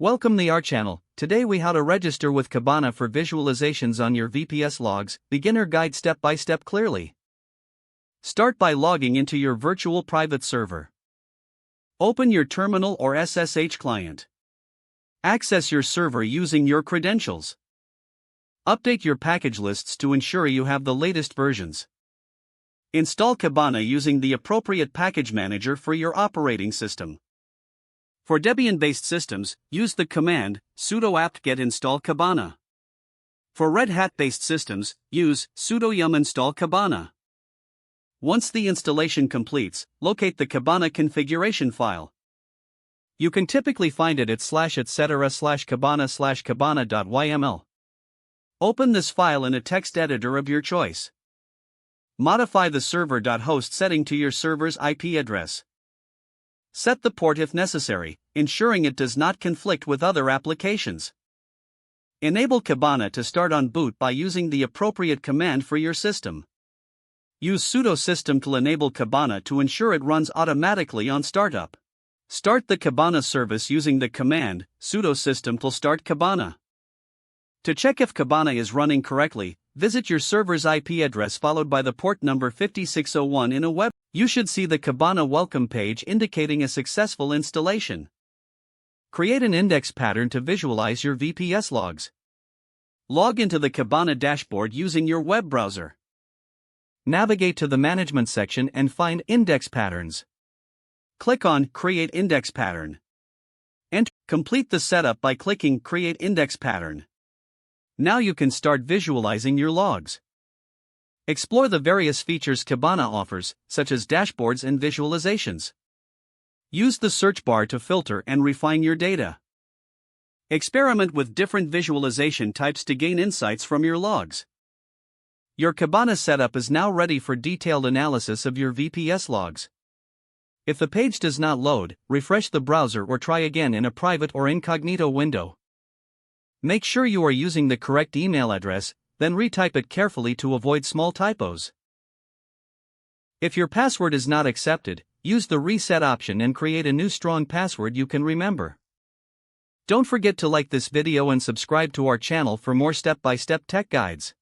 Welcome to our channel. Today we how to register with Kibana for visualizations on your VPS logs, beginner guide step by step clearly. Start by logging into your virtual private server. Open your terminal or SSH client. Access your server using your credentials. Update your package lists to ensure you have the latest versions. Install Kibana using the appropriate package manager for your operating system. For Debian-based systems, use the command sudo apt-get install Kibana. For Red Hat-based systems, use sudo yum install Kibana. Once the installation completes, locate the Kibana configuration file. You can typically find it at /etc/kibana/kibana.yml. Open this file in a text editor of your choice. Modify the server.host setting to your server's IP address. Set the port if necessary, ensuring it does not conflict with other applications. Enable Kibana to start on boot by using the appropriate command for your system. Use sudo system to enable Kibana to ensure it runs automatically on startup. Start the Kibana service using the command sudo system to start Kibana. To check if Kibana is running correctly, visit your server's IP address followed by the port number 5601 in a web. You should see the Kibana welcome page indicating a successful installation. Create an index pattern to visualize your VPS logs. Log into the Kibana dashboard using your web browser. Navigate to the management section and find index patterns. Click on Create Index Pattern. Complete the setup by clicking Create Index Pattern. Now you can start visualizing your logs. Explore the various features Kibana offers, such as dashboards and visualizations. Use the search bar to filter and refine your data. Experiment with different visualization types to gain insights from your logs. Your Kibana setup is now ready for detailed analysis of your VPS logs. If the page does not load, refresh the browser or try again in a private or incognito window. Make sure you are using the correct email address, then retype it carefully to avoid small typos. If your password is not accepted, use the reset option and create a new strong password you can remember. Don't forget to like this video and subscribe to our channel for more step-by-step tech guides.